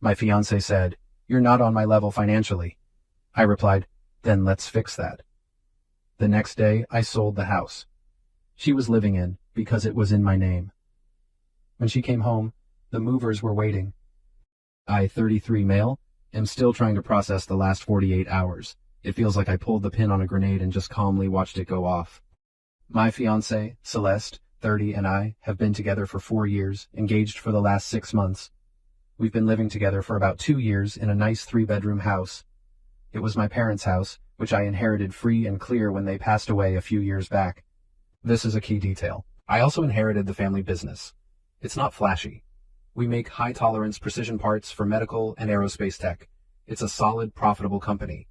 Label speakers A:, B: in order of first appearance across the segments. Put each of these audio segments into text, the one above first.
A: My fiancé said, "You're not on my level financially." I replied, "Then let's fix that." The next day, I sold the house she was living in because it was in my name. When she came home, the movers were waiting. I, 33 male, am still trying to process the last 48 hours. It feels like I pulled the pin on a grenade and just calmly watched it go off. My fiancée, Celeste, 30, and I have been together for 4 years, engaged for the last 6 months. We've been living together for about 2 years in a nice 3-bedroom house. It was my parents' house, which I inherited free and clear when they passed away a few years back. This is a key detail. I also inherited the family business. It's not flashy. We make high-tolerance precision parts for medical and aerospace tech. It's a solid, profitable company.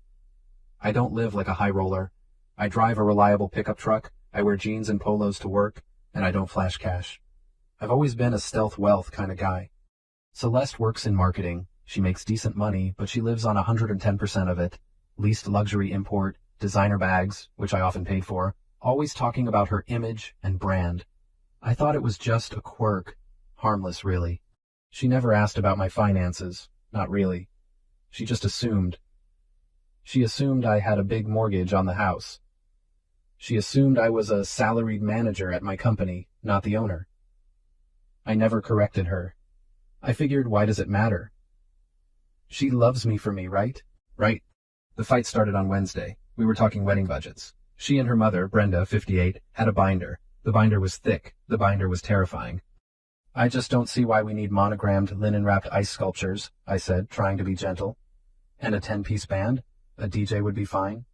A: I don't live like a high roller. I drive a reliable pickup truck, I wear jeans and polos to work, and I don't flash cash. I've always been a stealth wealth kind of guy. Celeste works in marketing. She makes decent money, but she lives on 110% of it. Leased luxury import, designer bags, which I often paid for, always talking about her image and brand. I thought it was just a quirk. Harmless, really. She never asked about my finances. Not really. She just assumed. She assumed I had a big mortgage on the house. She assumed I was a salaried manager at my company, not the owner. I never corrected her. I figured, why does it matter? She loves me for me, right? Right. The fight started on Wednesday. We were talking wedding budgets. She and her mother, Brenda, 58, had a binder. The binder was thick. The binder was terrifying. "I just don't see why we need monogrammed, linen-wrapped ice sculptures," I said, trying to be gentle. "And a 10-piece band? A DJ would be fine."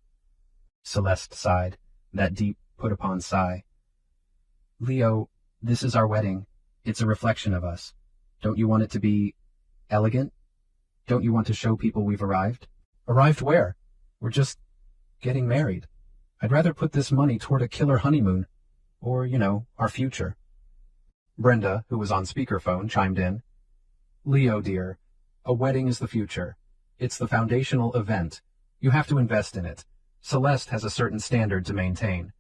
A: Celeste sighed, that deep, put-upon sigh. "Leo, this is our wedding. It's a reflection of us. Don't you want it to be elegant? Don't you want to show people we've arrived?" "Arrived where? We're just getting married. I'd rather put this money toward a killer honeymoon. Or, our future." Brenda, who was on speakerphone, chimed in. "Leo, dear, a wedding is the future. It's the foundational event. You have to invest in it. Celeste has a certain standard to maintain."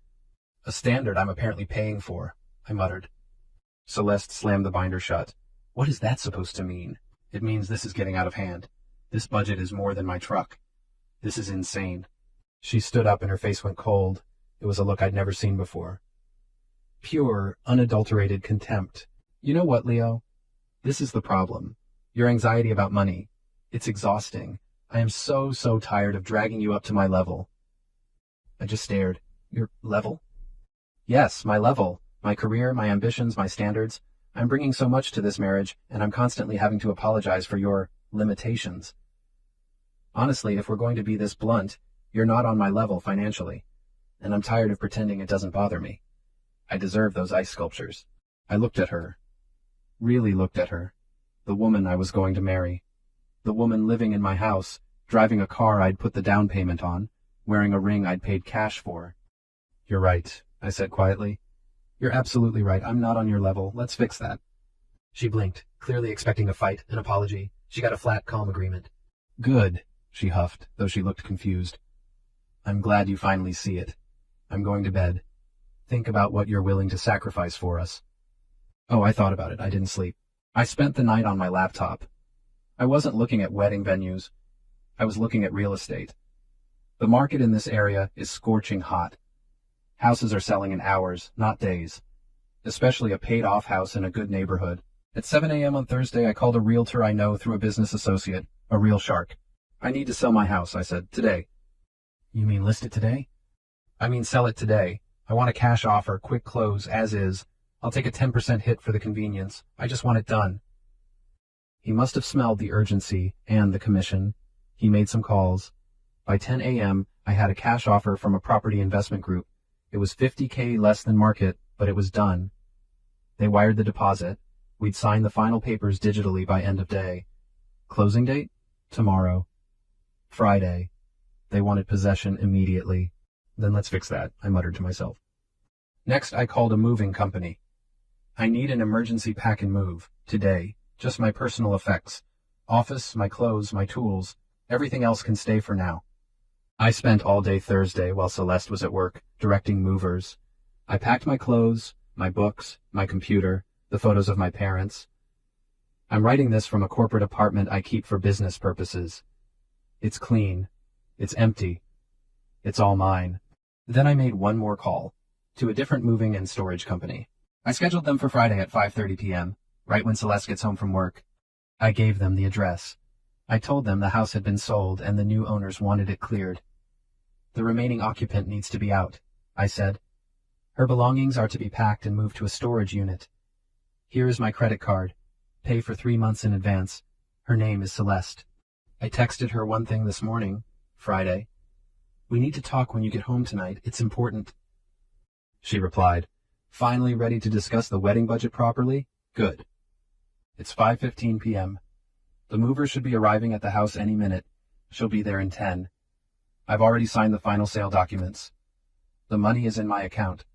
A: "A standard I'm apparently paying for," I muttered. Celeste slammed the binder shut. "What is that supposed to mean?" "It means this is getting out of hand. This budget is more than my truck. This is insane." She stood up and her face went cold. It was a look I'd never seen before. Pure, unadulterated contempt. "You know what, Leo? This is the problem. Your anxiety about money. It's exhausting. I am so tired of dragging you up to my level." I just stared. "Your level?" "Yes, my level. My career, my ambitions, my standards. I'm bringing so much to this marriage, and I'm constantly having to apologize for your limitations. Honestly, if we're going to be this blunt, you're not on my level financially, and I'm tired of pretending it doesn't bother me. I deserve those ice sculptures." I looked at her. Really looked at her. The woman I was going to marry. The woman living in my house, driving a car I'd put the down payment on, wearing a ring I'd paid cash for. "You're right," I said quietly. "You're absolutely right. I'm not on your level. Let's fix that." She blinked, clearly expecting a fight, an apology. She got a flat, calm agreement. "Good," she huffed, though she looked confused. "I'm glad you finally see it. I'm going to bed. Think about what you're willing to sacrifice for us." Oh, I thought about it. I didn't sleep. I spent the night on my laptop. I wasn't looking at wedding venues. I was looking at real estate. The market in this area is scorching hot. Houses are selling in hours, not days. Especially a paid-off house in a good neighborhood. At 7 a.m. on Thursday, I called a realtor I know through a business associate, a real shark. "I need to sell my house," I said, "today." "You mean list it today?" "I mean sell it today. I want a cash offer, quick close, as is. I'll take a 10% hit for the convenience. I just want it done." He must have smelled the urgency and the commission. He made some calls. By 10 a.m., I had a cash offer from a property investment group. It was $50K less than market, but it was done. They wired the deposit. We'd sign the final papers digitally by end of day. Closing date? Tomorrow. Friday. They wanted possession immediately. "Then let's fix that," I muttered to myself. Next, I called a moving company. "I need an emergency pack and move. Today. Just my personal effects. Office, my clothes, my tools. Everything else can stay for now." I spent all day Thursday while Celeste was at work, directing movers. I packed my clothes, my books, my computer, the photos of my parents. I'm writing this from a corporate apartment I keep for business purposes. It's clean. It's empty. It's all mine. Then I made one more call to a different moving and storage company. I scheduled them for Friday at 5:30 p.m., right when Celeste gets home from work. I gave them the address. I told them the house had been sold and the new owners wanted it cleared. The remaining occupant needs to be out, I said. Her belongings are to be packed and moved to a storage unit. Here is my credit card. Pay for 3 months in advance. Her name is Celeste. I texted her one thing this morning, Friday. We need to talk when you get home tonight. It's important. She replied, finally ready to discuss the wedding budget properly? Good. It's 5:15 p.m. The movers should be arriving at the house any minute. She'll be there in 10. I've already signed the final sale documents. The money is in my account.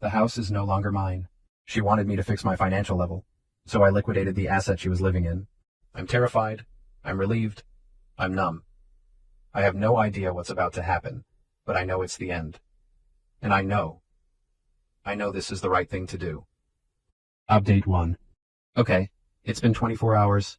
A: The house is no longer mine. She wanted me to fix my financial level, so I liquidated the asset she was living in. I'm terrified. I'm relieved. I'm numb. I have no idea what's about to happen, but I know it's the end. And I know this is the right thing to do. Update 1. Okay, it's been 24 hours.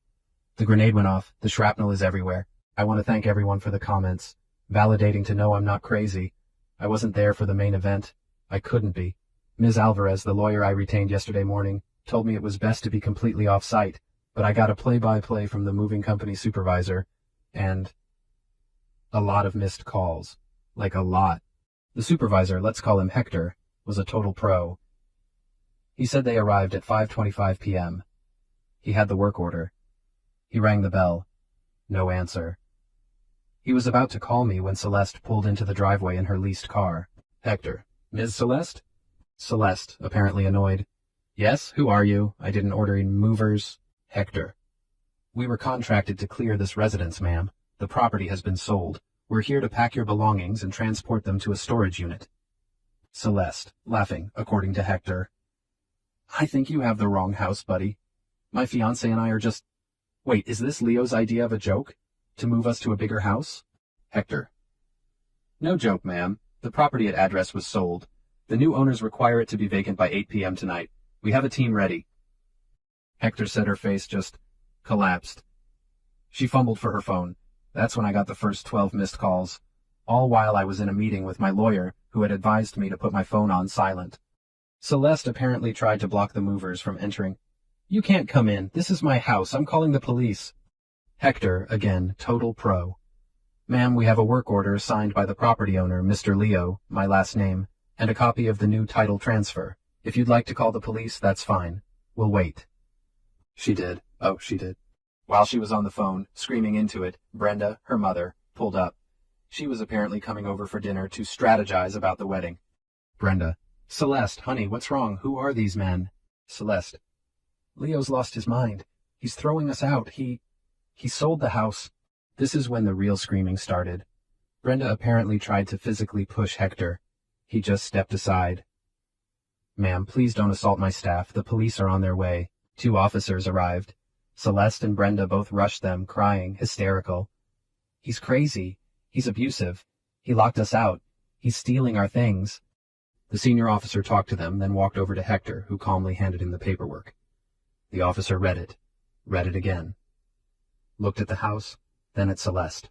A: The grenade went off. The shrapnel is everywhere. I want to thank everyone for the comments, validating to know I'm not crazy. I wasn't there for the main event. I couldn't be. Ms. Alvarez, the lawyer I retained yesterday morning, told me it was best to be completely off-site, but I got a play-by-play from the moving company supervisor, and a lot of missed calls. Like a lot. The supervisor, let's call him Hector, was a total pro. He said they arrived at 5:25 p.m. He had the work order. He rang the bell. No answer. He was about to call me when Celeste pulled into the driveway in her leased car. Hector. Ms. Celeste? Celeste, apparently annoyed. Yes, who are you? I didn't order any movers. Hector. We were contracted to clear this residence, ma'am. The property has been sold. We're here to pack your belongings and transport them to a storage unit. Celeste, laughing, according to Hector. I think you have the wrong house, buddy. My fiancé and I are just... Wait, is this Leo's idea of a joke? To move us to a bigger house? Hector. No joke, ma'am. The property at address was sold. The new owners require it to be vacant by 8 p.m. tonight. We have a team ready. Hector said her face just collapsed. She fumbled for her phone. That's when I got the first 12 missed calls, all while I was in a meeting with my lawyer, who had advised me to put my phone on silent. Celeste apparently tried to block the movers from entering. You can't come in. This is my house. I'm calling the police. Hector, again, total pro. Ma'am, we have a work order signed by the property owner, Mr. Leo, my last name, and a copy of the new title transfer. If you'd like to call the police, that's fine. We'll wait. She did. Oh, she did. While she was on the phone, screaming into it, Brenda, her mother, pulled up. She was apparently coming over for dinner to strategize about the wedding. Brenda. Celeste, honey, what's wrong? Who are these men? Celeste. Leo's lost his mind. He's throwing us out. He sold the house. This is when the real screaming started. Brenda apparently tried to physically push Hector. He just stepped aside. Ma'am, please don't assault my staff. The police are on their way. 2 officers arrived. Celeste and Brenda both rushed them, crying, hysterical. He's crazy. He's abusive. He locked us out. He's stealing our things. The senior officer talked to them, then walked over to Hector, who calmly handed him the paperwork. The officer read it again. Looked at the house, then at Celeste.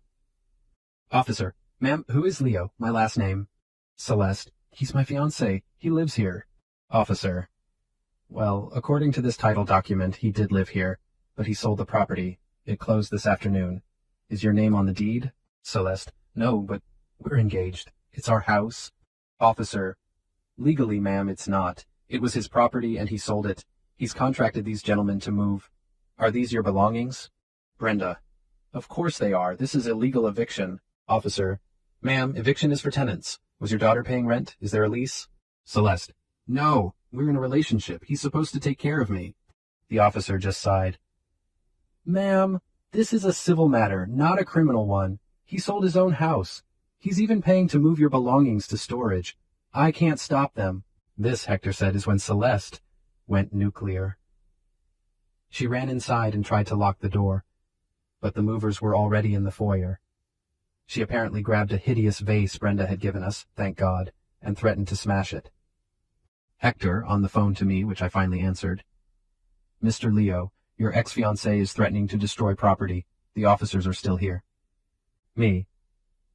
A: Officer, ma'am, who is Leo? My last name. Celeste, he's my fiancé. He lives here. Officer, well, according to this title document, he did live here, but he sold the property. It closed this afternoon. Is your name on the deed? Celeste, no, but we're engaged. It's our house. Officer, legally, ma'am, it's not. It was his property and he sold it. He's contracted these gentlemen to move. Are these your belongings? Brenda, of course they are. This is illegal eviction. Officer, ma'am, eviction is for tenants. Was your daughter paying rent? Is there a lease? Celeste, no, we're in a relationship. He's supposed to take care of me. The officer just sighed. Ma'am, this is a civil matter, not a criminal one. He sold his own house. He's even paying to move your belongings to storage. I can't stop them. This, Hector said, is when Celeste went nuclear. She ran inside and tried to lock the door, but the movers were already in the foyer. She apparently grabbed a hideous vase Brenda had given us, thank God, and threatened to smash it. Hector, on the phone to me, which I finally answered. Mr. Leo, Your ex-fiancée is threatening to destroy property. The officers are still here. Me.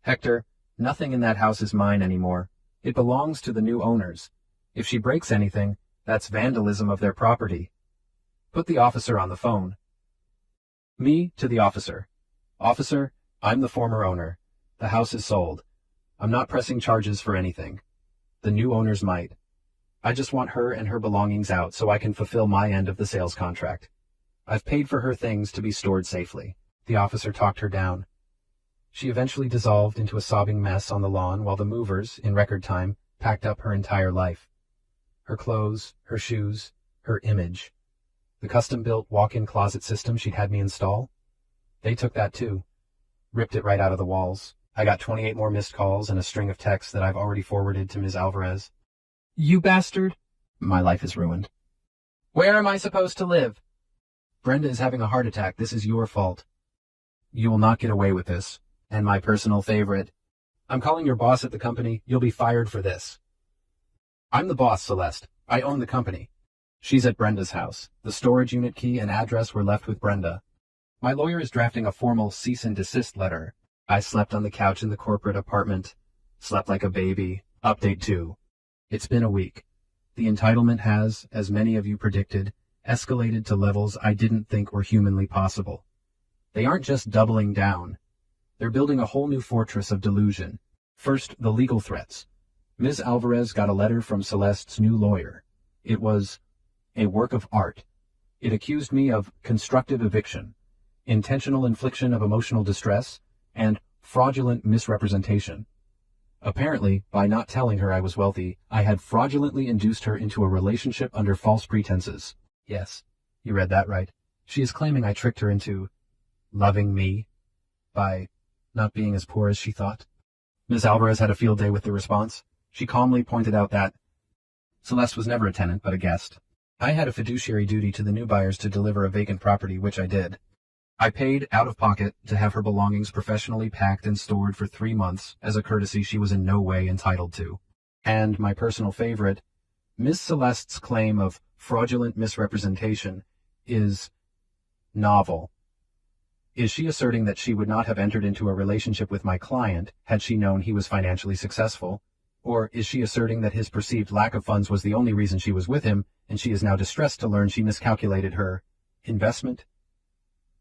A: Hector, nothing in that house is mine anymore. It belongs to the new owners. If she breaks anything, that's vandalism of their property. Put the officer on the phone. Me to the officer. Officer, I'm the former owner. The house is sold. I'm not pressing charges for anything. The new owners might. I just want her and her belongings out so I can fulfill my end of the sales contract. I've paid for her things to be stored safely. The officer talked her down. She eventually dissolved into a sobbing mess on the lawn while the movers, in record time, packed up her entire life. Her clothes, her shoes, her image. The custom-built walk-in closet system she'd had me install. They took that too. Ripped it right out of the walls. I got 28 more missed calls and a string of texts that I've already forwarded to Ms. Alvarez. You bastard! My life is ruined. Where am I supposed to live? Brenda is having a heart attack. This is your fault. You will not get away with this. And my personal favorite. I'm calling your boss at the company. You'll be fired for this. I'm the boss, Celeste. I own the company. She's at Brenda's house. The storage unit key and address were left with Brenda. My lawyer is drafting a formal cease and desist letter. I slept on the couch in the corporate apartment. Slept like a baby. Update 2. It's been a week. The entitlement has, as many of you predicted, escalated to levels I didn't think were humanly possible. They aren't just doubling down. They're building a whole new fortress of delusion. First, the legal threats. Ms. Alvarez got a letter from Celeste's new lawyer. It was a work of art. It accused me of constructive eviction, intentional infliction of emotional distress, and fraudulent misrepresentation. Apparently, by not telling her I was wealthy, I had fraudulently induced her into a relationship under false pretenses. Yes, you read that right. She is claiming I tricked her into loving me by not being as poor as she thought. Ms. Alvarez had a field day with the response. She calmly pointed out that Celeste was never a tenant, but a guest. I had a fiduciary duty to the new buyers to deliver a vacant property, which I did. I paid out of pocket to have her belongings professionally packed and stored for 3 months as a courtesy she was in no way entitled to. And my personal favorite, Miss Celeste's claim of fraudulent misrepresentation is novel. Is she asserting that she would not have entered into a relationship with my client had she known he was financially successful? Or is she asserting that his perceived lack of funds was the only reason she was with him, and she is now distressed to learn she miscalculated her investment?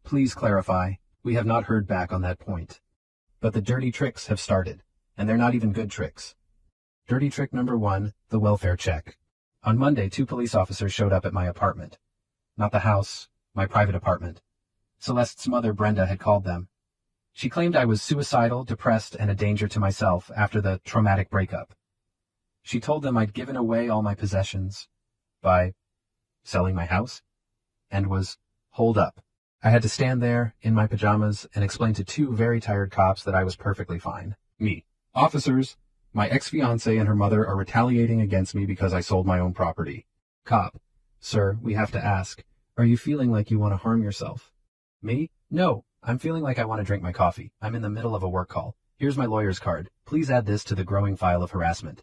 A: Please clarify. We have not heard back on that point. But the dirty tricks have started, and they're not even good tricks. Dirty trick number 1, the welfare check. On Monday, 2 police officers showed up at my apartment. Not the house, my private apartment. Celeste's mother, Brenda, had called them. She claimed I was suicidal, depressed, and a danger to myself after the traumatic breakup. She told them I'd given away all my possessions by selling my house and was holed up. I had to stand there in my pajamas and explain to 2 very tired cops that I was perfectly fine. Me. Officers, my ex-fiancée and her mother are retaliating against me because I sold my own property. Cop. Sir, we have to ask, are you feeling like you want to harm yourself? Me? No, I'm feeling like I want to drink my coffee. I'm in the middle of a work call. Here's my lawyer's card. Please add this to the growing file of harassment.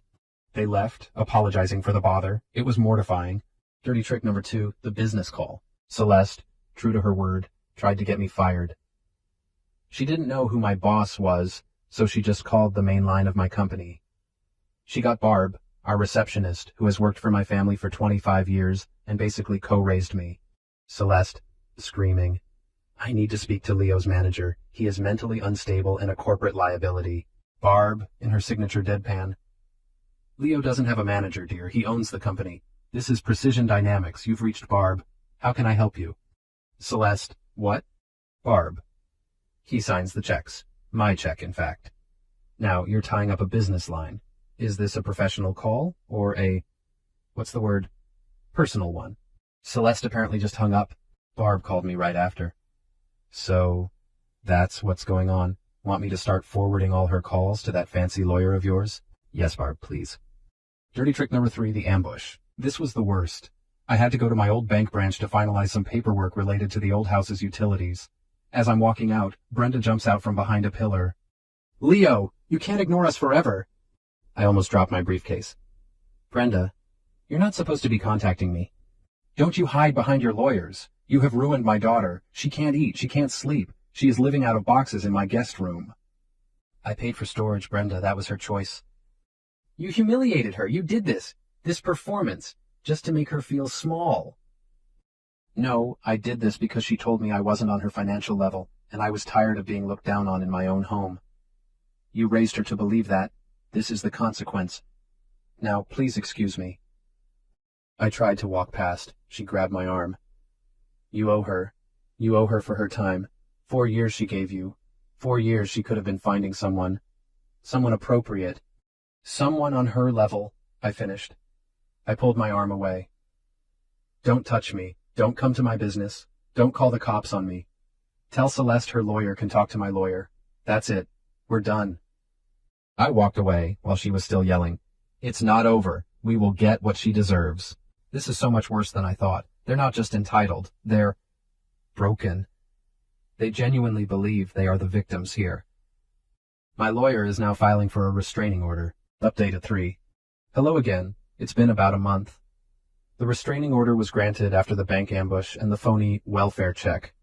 A: They left, apologizing for the bother. It was mortifying. Dirty trick number 2, the business call. Celeste, true to her word, tried to get me fired. She didn't know who my boss was, so she just called the main line of my company. She got Barb, our receptionist, who has worked for my family for 25 years and basically co-raised me. Celeste, screaming, I need to speak to Leo's manager. He is mentally unstable and a corporate liability. Barb, in her signature deadpan, Leo doesn't have a manager, dear. He owns the company. This is Precision Dynamics. You've reached Barb. How can I help you? Celeste, what? Barb. He signs the checks. My check, in fact. Now, you're tying up a business line. Is this a professional call or a, what's the word, personal one? Celeste apparently just hung up. Barb called me right after. So, that's what's going on. Want me to start forwarding all her calls to that fancy lawyer of yours? Yes, Barb, please. Dirty trick number 3, the ambush. This was the worst. I had to go to my old bank branch to finalize some paperwork related to the old house's utilities. As I'm walking out, Brenda jumps out from behind a pillar. Leo, you can't ignore us forever. I almost dropped my briefcase. Brenda, you're not supposed to be contacting me. Don't you hide behind your lawyers. You have ruined my daughter. She can't eat. She can't sleep. She is living out of boxes in my guest room. I paid for storage, Brenda. That was her choice. You humiliated her. You did this performance, just to make her feel small. No, I did this because she told me I wasn't on her financial level, and I was tired of being looked down on in my own home. You raised her to believe that. This is the consequence. Now, please excuse me. I tried to walk past. She grabbed my arm. You owe her. You owe her for her time. 4 years she gave you. 4 years she could have been finding someone appropriate. Someone on her level, I finished. I pulled my arm away. Don't touch me. Don't come to my business. Don't call the cops on me. Tell Celeste her lawyer can talk to my lawyer. That's it. We're done. I walked away while she was still yelling. It's not over. We will get what she deserves. This is so much worse than I thought. They're not just entitled. They're broken. They genuinely believe they are the victims here. My lawyer is now filing for a restraining order. Update at 3. Hello again. It's been about a month. The restraining order was granted after the bank ambush and the phony welfare check.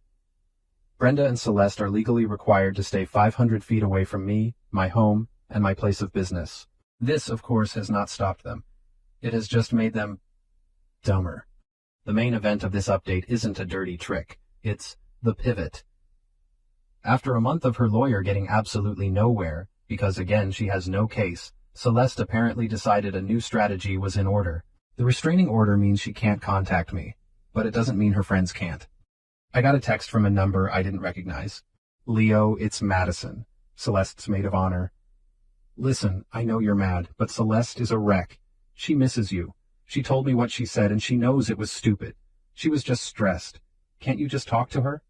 A: Brenda and Celeste are legally required to stay 500 feet away from me, my home, and my place of business. This, of course, has not stopped them. It has just made them dumber. The main event of this update isn't a dirty trick. It's the pivot. After a month of her lawyer getting absolutely nowhere, because again she has no case, Celeste apparently decided a new strategy was in order. The restraining order means she can't contact me, but it doesn't mean her friends can't. I got a text from a number I didn't recognize. Leo, it's Madison, Celeste's maid of honor. Listen, I know you're mad, but Celeste is a wreck. She misses you. She told me what she said and she knows it was stupid. She was just stressed. Can't you just talk to her?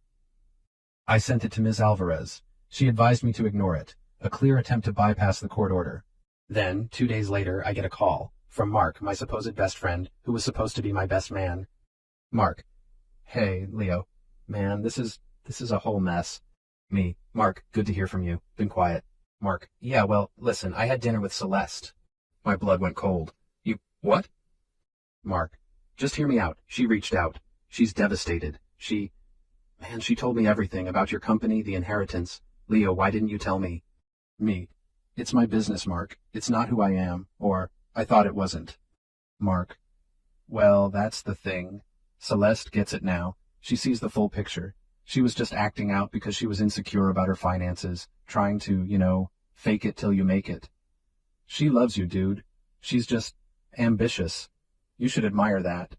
A: I sent it to Ms. Alvarez. She advised me to ignore it, a clear attempt to bypass the court order. Then, 2 days later, I get a call from Mark, my supposed best friend, who was supposed to be my best man. Mark. Hey, Leo. Man, this is a whole mess. Me. Mark, good to hear from you. Been quiet. Mark. Yeah, well, listen, I had dinner with Celeste. My blood went cold. You, what? Mark. Just hear me out. She reached out. She's devastated. She told me everything about your company, the inheritance. Leo, why didn't you tell me? Me. It's my business, Mark. It's not who I am, or I thought it wasn't. Mark. Well, that's the thing. Celeste gets it now. She sees the full picture. She was just acting out because she was insecure about her finances, trying to, fake it till you make it. She loves you, dude. She's just ambitious. You should admire that.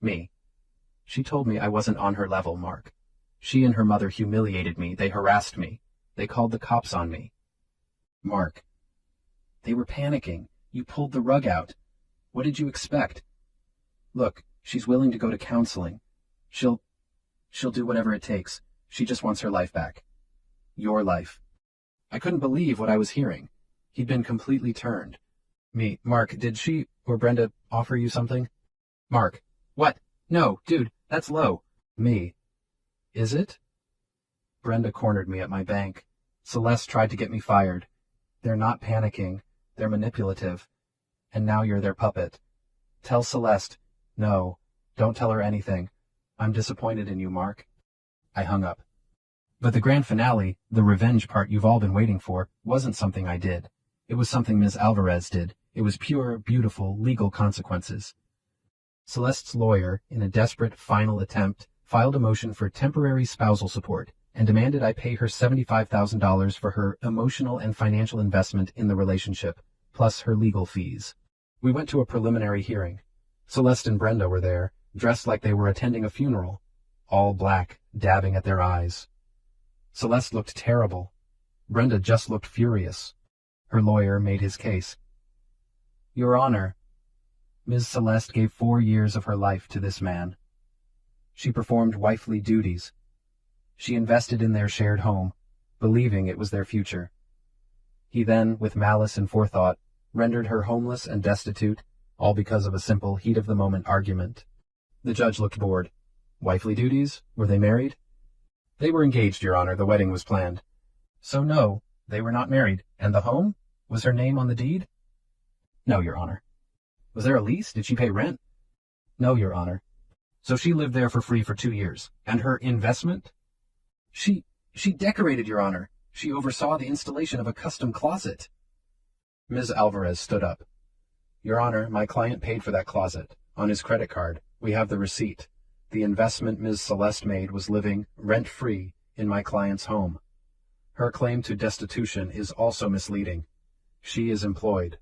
A: Me. She told me I wasn't on her level, Mark. She and her mother humiliated me. They harassed me. They called the cops on me. Mark. They were panicking. You pulled the rug out. What did you expect? Look, she's willing to go to counseling. She'll do whatever it takes. She just wants her life back. Your life. I couldn't believe what I was hearing. He'd been completely turned. Me. Mark, did she or Brenda offer you something? Mark. What? No, dude, that's low. Me. Is it? Brenda cornered me at my bank. Celeste tried to get me fired. They're not panicking. They're manipulative. And now you're their puppet. Tell Celeste. No, don't tell her anything. I'm disappointed in you, Mark. I hung up. But the grand finale, the revenge part you've all been waiting for, wasn't something I did. It was something Ms. Alvarez did. It was pure, beautiful, legal consequences. Celeste's lawyer, in a desperate final attempt, filed a motion for temporary spousal support and demanded I pay her $75,000 for her emotional and financial investment in the relationship, plus her legal fees. We went to a preliminary hearing. Celeste and Brenda were there, dressed like they were attending a funeral, all black, dabbing at their eyes. Celeste looked terrible. Brenda just looked furious. Her lawyer made his case. Your Honor, Ms. Celeste gave 4 years of her life to this man. She performed wifely duties. She invested in their shared home, believing it was their future. He then, with malice and forethought, rendered her homeless and destitute, all because of a simple heat-of-the-moment argument. The judge looked bored. Wifely duties? Were they married? They were engaged, Your Honor. The wedding was planned. So no, they were not married. And the home? Was her name on the deed? No, Your Honor. Was there a lease? Did she pay rent? No, Your Honor. So she lived there for free for 2 years. And her investment? She decorated, Your Honor. She oversaw the installation of a custom closet. Ms. Alvarez stood up. Your Honor, my client paid for that closet. On his credit card. We have the receipt. The investment Ms. Celeste made was living, rent-free, in my client's home. Her claim to destitution is also misleading. She is employed,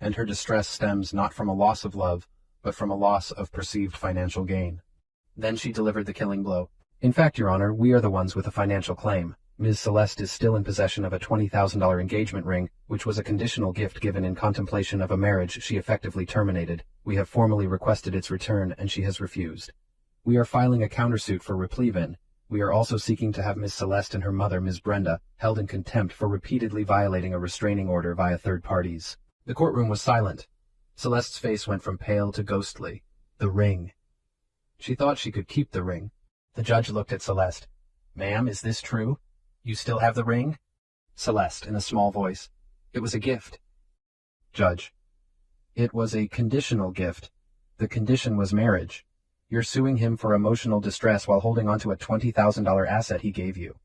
A: and her distress stems not from a loss of love, but from a loss of perceived financial gain. Then she delivered the killing blow. In fact, Your Honor, we are the ones with a financial claim. Ms. Celeste is still in possession of a $20,000 engagement ring, which was a conditional gift given in contemplation of a marriage she effectively terminated. We have formally requested its return, and she has refused. We are filing a countersuit for replevin. We are also seeking to have Ms. Celeste and her mother, Ms. Brenda, held in contempt for repeatedly violating a restraining order via third parties. The courtroom was silent. Celeste's face went from pale to ghostly. The ring. She thought she could keep the ring. The judge looked at Celeste. Ma'am, is this true? You still have the ring? Celeste, in a small voice. It was a gift. Judge. It was a conditional gift. The condition was marriage. You're suing him for emotional distress while holding on to a $20,000 asset he gave you.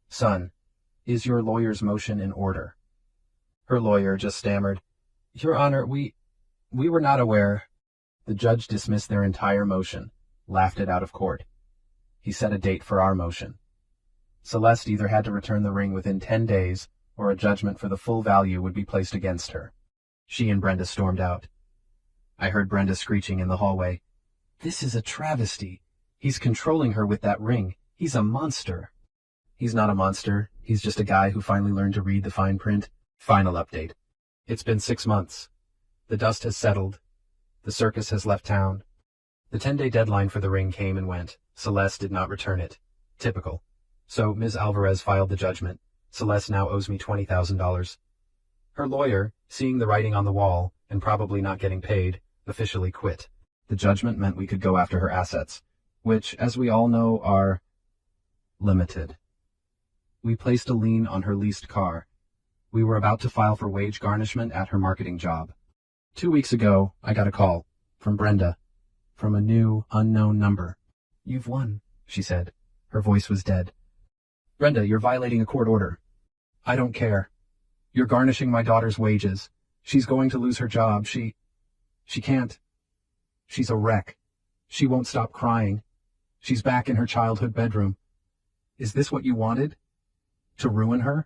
A: Son, is your lawyer's motion in order? Her lawyer just stammered. Your Honor, we were not aware. The judge dismissed their entire motion, laughed it out of court. He set a date for our motion. Celeste either had to return the ring within 10 days, or a judgment for the full value would be placed against her. She and Brenda stormed out. I heard Brenda screeching in the hallway. This is a travesty. He's controlling her with that ring. He's a monster. He's not a monster. He's just a guy who finally learned to read the fine print. Final update. It's been 6 months. The dust has settled. The circus has left town. The 10-day deadline for the ring came and went. Celeste did not return it. Typical. So Ms. Alvarez filed the judgment. Celeste now owes me $20,000. Her lawyer, seeing the writing on the wall, and probably not getting paid, officially quit. The judgment meant we could go after her assets, which, as we all know, are limited. We placed a lien on her leased car. We were about to file for wage garnishment at her marketing job. 2 weeks ago, I got a call from Brenda, from a new, unknown number. You've won, she said. Her voice was dead. Brenda, you're violating a court order. I don't care. You're garnishing my daughter's wages. She's going to lose her job. She can't. She's a wreck. She won't stop crying. She's back in her childhood bedroom. Is this what you wanted? To ruin her?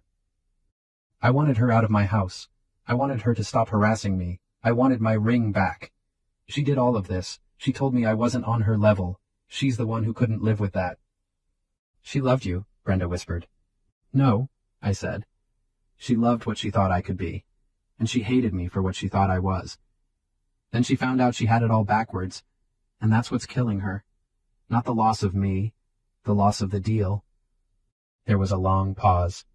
A: I wanted her out of my house. I wanted her to stop harassing me. I wanted my ring back. She did all of this. She told me I wasn't on her level. She's the one who couldn't live with that. She loved you, Brenda whispered. No, I said. She loved what she thought I could be, and she hated me for what she thought I was. Then she found out she had it all backwards, and that's what's killing her. Not the loss of me, the loss of the deal. There was a long pause.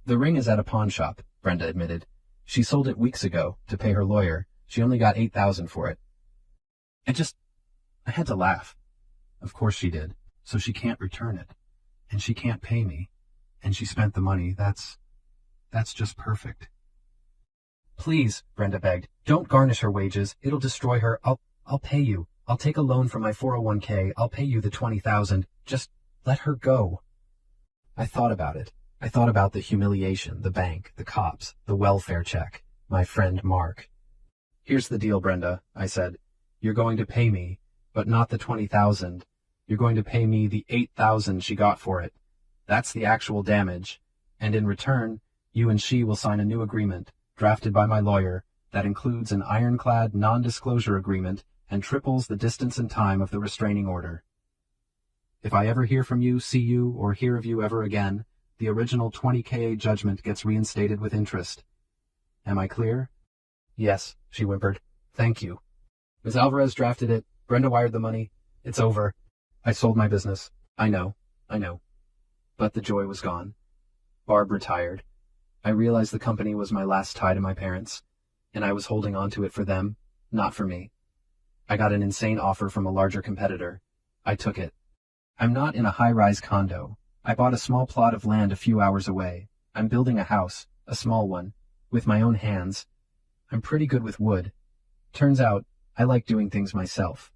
A: The ring is at a pawn shop, Brenda admitted. She sold it weeks ago to pay her lawyer. She only got $8,000 for it. I had to laugh. Of course she did. So she can't return it. And she can't pay me. And she spent the money. That's just perfect. Please, Brenda begged, don't garnish her wages. It'll destroy her. I'll pay you. I'll take a loan from my 401k. I'll pay you the $20,000. Just let her go. I thought about it. I thought about the humiliation, the bank, the cops, the welfare check, my friend Mark. Here's the deal, Brenda, I said. You're going to pay me, but not the $20,000. You're going to pay me the $8,000 she got for it. That's the actual damage. And in return, you and she will sign a new agreement, drafted by my lawyer, that includes an ironclad non-disclosure agreement and triples the distance and time of the restraining order. If I ever hear from you, see you, or hear of you ever again, the original $20,000 judgment gets reinstated with interest. Am I clear? Yes, she whimpered. Thank you. Ms. Alvarez drafted it. Brenda wired the money. It's over. I sold my business. I know. But the joy was gone. Barb retired. I realized the company was my last tie to my parents, and I was holding on to it for them, not for me. I got an insane offer from a larger competitor. I took it. I'm not in a high-rise condo. I bought a small plot of land a few hours away. I'm building a house, a small one, with my own hands. I'm pretty good with wood. Turns out, I like doing things myself.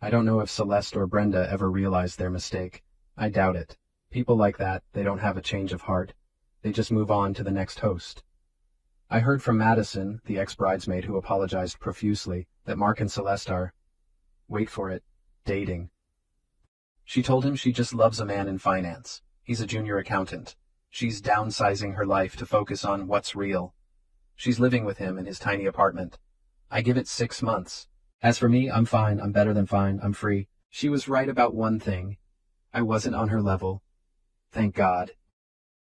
A: I don't know if Celeste or Brenda ever realized their mistake. I doubt it. People like that, they don't have a change of heart. They just move on to the next host. I heard from Madison, the ex-bridesmaid who apologized profusely, that Mark and Celeste are, wait for it, dating. She told him she just loves a man in finance. He's a junior accountant. She's downsizing her life to focus on what's real. She's living with him in his tiny apartment. I give it 6 months. As for me, I'm fine. I'm better than fine. I'm free. She was right about one thing. I wasn't on her level. Thank God.